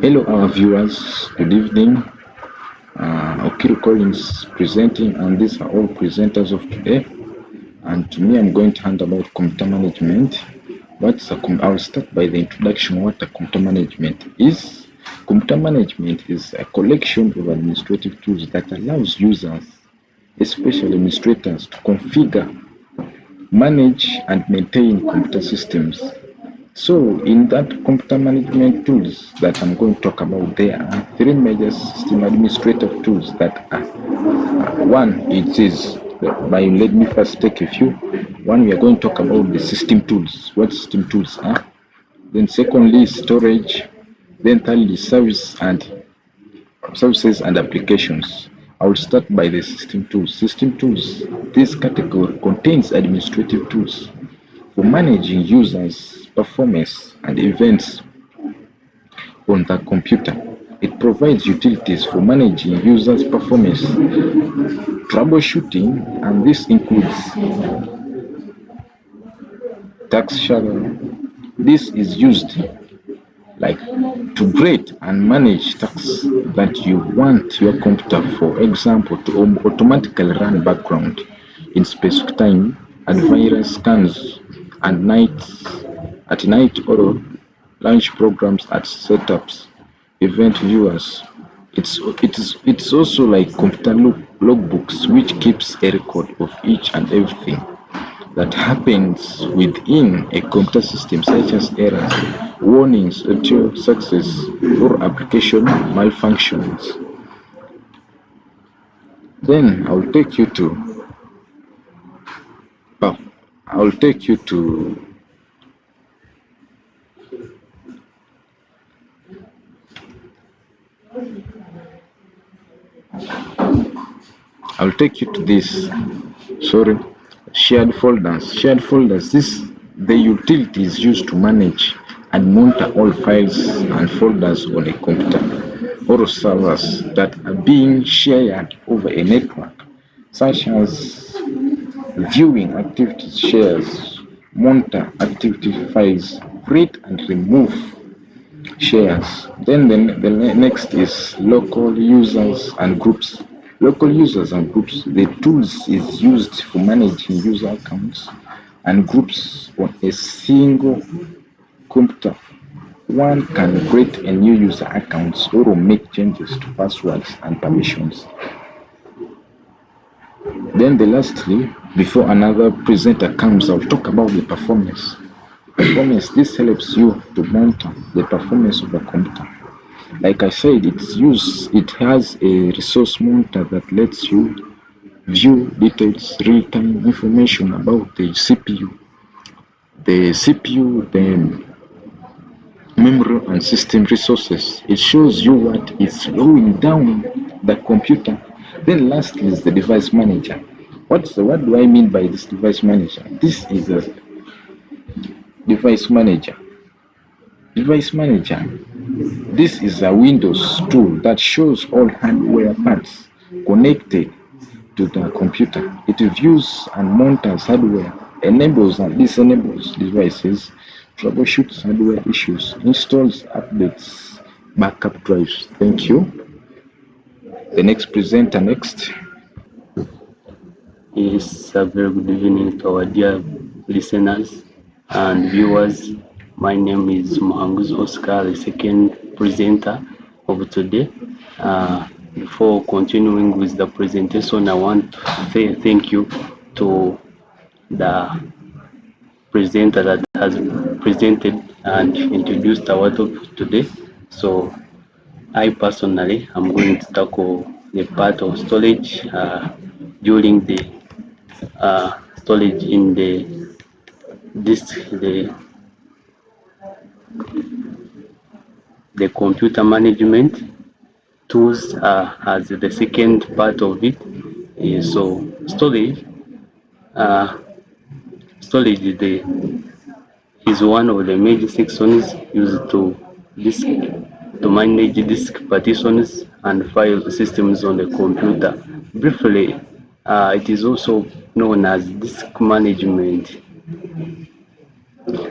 Hello, our viewers. Good evening. Okiru Collins presenting, and these are all presenters of today. And to me, I'm going to hand about computer management. I'll start by the introduction. What a computer management is. Computer management is a collection of administrative tools that allows users, especially administrators, to configure, manage, and maintain computer systems. So in that computer management tools that I'm going to talk about, there are three major system administrative tools that are one, it is let me first take a few. One, we are going to talk about the system tools, what system tools are. Then secondly, storage. Then thirdly, services and applications. I will start by the system tools. System tools, this category contains administrative tools for managing users, performance, and events on the computer. It provides utilities for managing users' performance, troubleshooting, and this includes task shadow. This is used like to create and manage tasks that you want your computer, for example, to automatically run background in specific time, antivirus scans and at night, or launch programs at setups, event viewers. It's also like computer logbooks, which keeps a record of each and everything that happens within a computer system, such as errors, warnings, audio success, or application malfunctions. Then I'll take you to I'll take you to this shared folders. Shared folders, the utilities used to manage and monitor all files and folders on a computer or servers that are being shared over a network, such as viewing activity shares, monitor activity files, create and remove shares. Then the next is local users and groups. Local users and groups, the tools is used for managing user accounts and groups on a single computer. One can create a new user accounts or make changes to passwords and permissions. Then lastly, before another presenter comes, I'll talk about the performance. Performance, this helps you to monitor the performance of the computer. Like I said, it has a resource monitor that lets you view details, real-time information about the CPU, the memory and system resources. It shows you what is slowing down the computer. Then lastly is the device manager. What do I mean by this device manager? This is a device manager. Device manager. This is a Windows tool that shows all hardware parts connected to the computer. It views and monitors hardware, enables and disenables devices, troubleshoots hardware issues, installs updates, backup drives. Thank you. The next presenter next. Yes, a very good evening to our dear listeners and viewers. My name is Muhanguzi Oscar, the second presenter of today. Before continuing with the presentation, I want to say thank you to the presenter that has presented and introduced our topic today. So I personally am going to tackle the part of storage during the storage in the disk, the computer management tools as the second part of it. So storage is one of the major sections used to manage disk partitions and file systems on the computer. Briefly, it is also known as disk management.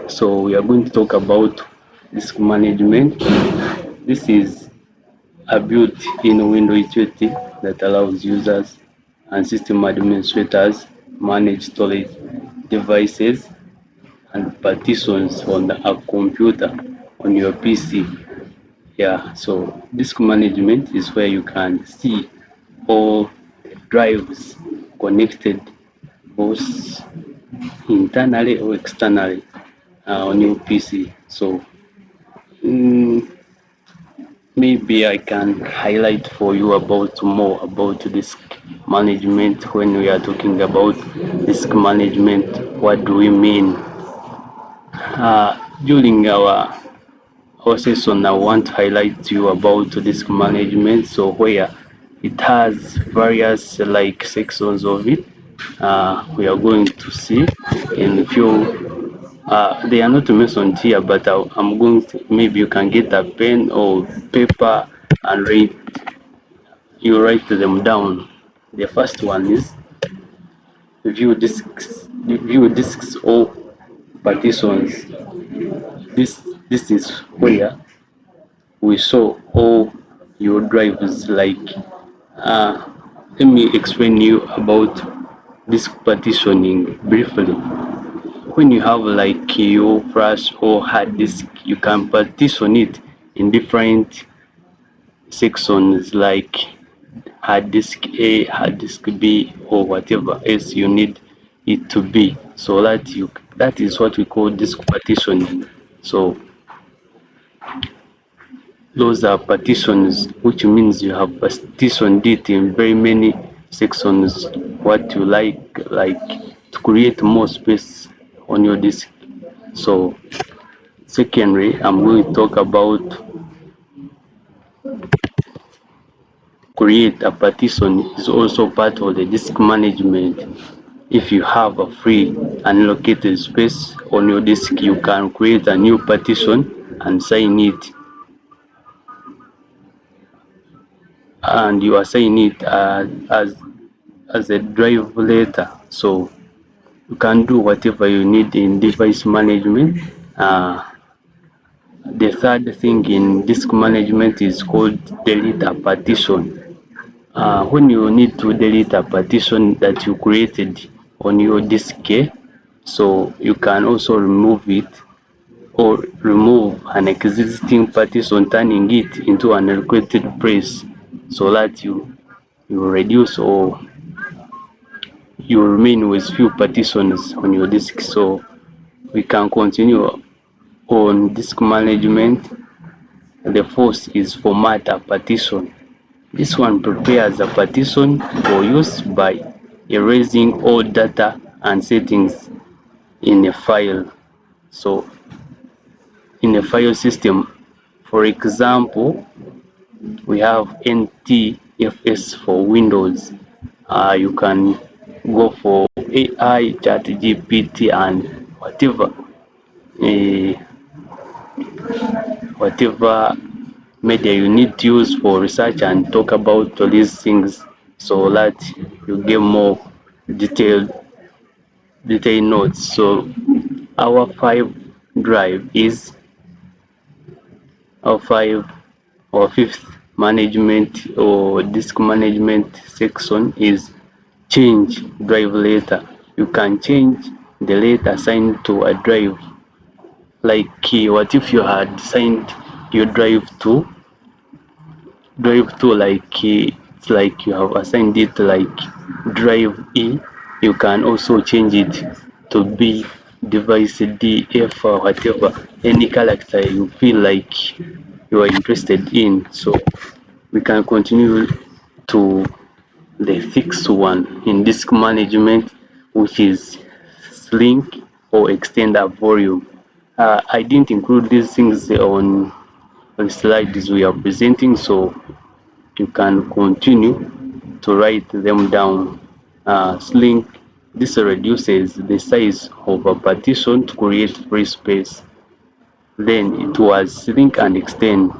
So we are going to talk about disk management. This is a built-in window utility that allows users and system administrators manage storage devices and partitions on a computer on your PC. Yeah, so disk management is where you can see all the drives connected both internally or externally on your PC. So mm, maybe I can highlight for you about more about disk management. When we are talking about disk management, what do we mean? During our session, I want to highlight to you about disk management. So where it has various like sections of it. We are going to see in a few. They are not mentioned here, but I'm going to, maybe you can get a pen or paper and write, you write them down. The first one is view disks or partitions. This is where we saw all your drives like let me explain you about disk partitioning briefly. When you have like your flash or hard disk, you can partition it in different sections like hard disk A, hard disk B, or whatever else you need it to be. So that is what we call disk partitioning. So those are partitions, which means you have partitioned it in very many sections. What you like to create more space on your disk. So secondly, I'm going to talk about create a partition is also part of the disk management. If you have a free unallocated space on your disk, you can create a new partition and assign it, and you assign it as a drive later. So you can do whatever you need in device management. The third thing in disk management is called delete a partition. When you need to delete a partition that you created on your disk, so you can also remove it or remove an existing partition, turning it into an allocated place, so that you reduce or you remain with few partitions on your disk. So we can continue on disk management. The fourth is format a partition. This one prepares a partition for use by erasing all data and settings in a file. So in a file system, for example, we have NTFS for Windows. You can go for AI, ChatGPT, and whatever media you need to use for research and talk about all these things, so that you get more detailed notes. So our five drive is our fifth management or disk management section is change drive later. You can change the later assigned to a drive. Like what if you had assigned your drive to like it's like you have assigned it like drive E. You can also change it to B, device D, F, or whatever, any character you feel like you are interested in. So we can continue to the sixth one in disk management, which is link or extender volume. I didn't include these things on slides we are presenting, so you can continue to write them down. Slink, this reduces the size of a partition to create free space. Then it was link and extend.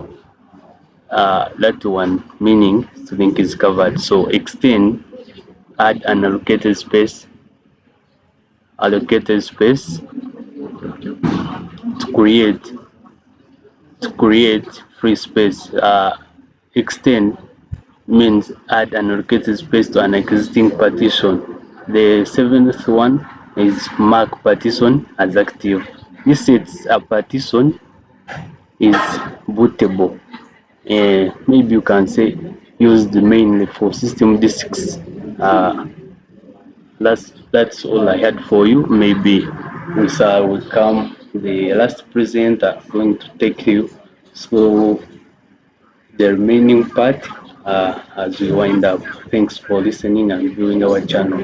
That one meaning link is covered. So extend, add an allocated space to create free space. Extend means add an allocated space to an existing partition. The seventh one is mark partition as active. This sets a partition is bootable. Maybe you can say used mainly for system disks. That's all I had for you. Maybe we will come the last presenter going to take you through the remaining part as we wind up. Thanks for listening and viewing our channel.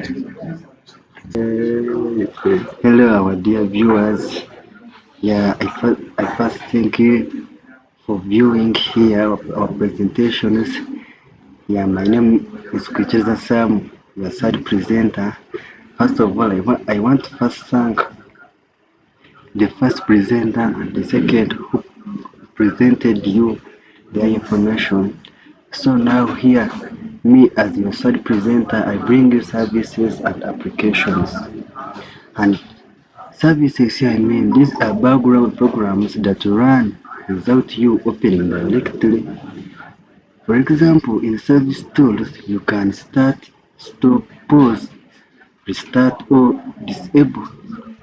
Hello, our dear viewers. I first thank you for viewing here our presentations. My name is Kucheza Sam, your third presenter. First of all, I want to first thank the first presenter and the second who presented you their information. So now here, me as your third presenter, I bring you services and applications. And services here, I mean, these are background programs that run without you opening directly. For example, in service tools, you can start, stop, pause, restart, or disable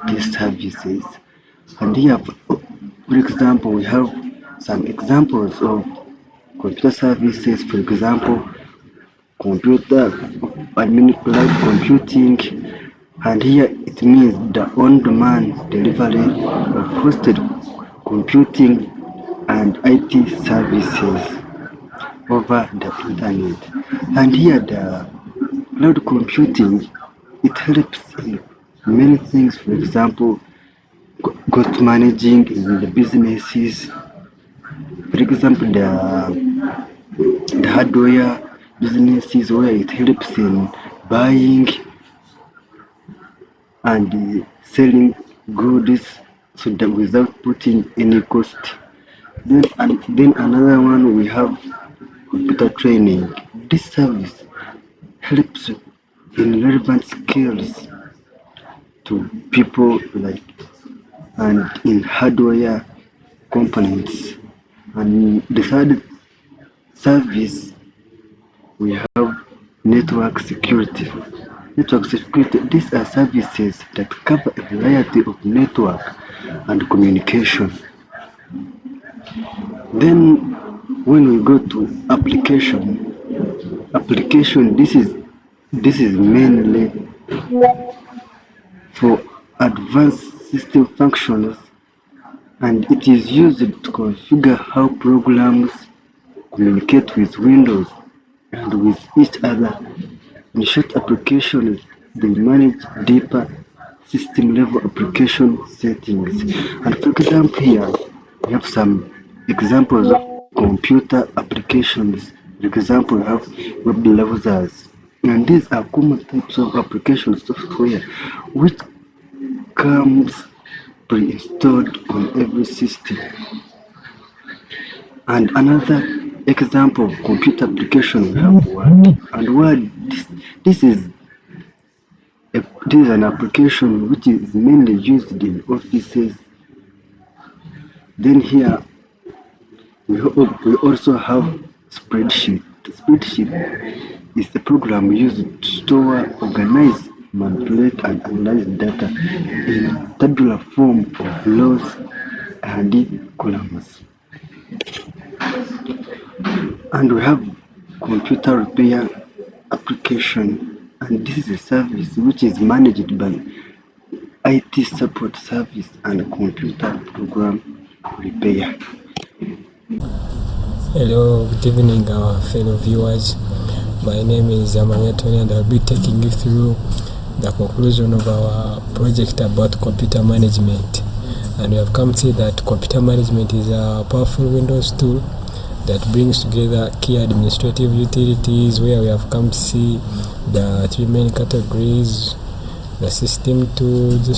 these services. And here, for example, we have some examples of computer services. For example, computer cloud computing, and here it means the on-demand delivery of hosted computing and IT services over the internet. And here the cloud computing, it helps in many things. For example, cost managing in the businesses. For example, the hardware businesses, where it helps in buying and selling goods so that without putting any cost. Then another one, we have computer training. This service helps in relevant skills to people and in hardware components. And the third service, we have network security. Network security, these are services that cover a variety of network and communication. Then when we go to application, this is mainly for advanced system functions, and it is used to configure how programs communicate with Windows and with each other. In short, applications, they manage deeper system level application settings. And for example, here we have some examples of computer applications. For example, we have web browsers, and these are common types of application software which comes pre-installed on every system. And another example of computer application, we have Word. And Word, this is an application which is mainly used in offices. Then here we also have spreadsheet. Spreadsheet is a program used to store, organize, manipulate, and analyze data in tabular form of rows and columns. And we have computer repair application, and this is a service which is managed by IT support service and computer program repair. Hello, good evening, our fellow viewers. My name is Amanya Tony, and I'll be taking you through the conclusion of our project about computer management. And we have come to see that computer management is a powerful Windows tool that brings together key administrative utilities, where we have come to see the three main categories: the system tools, the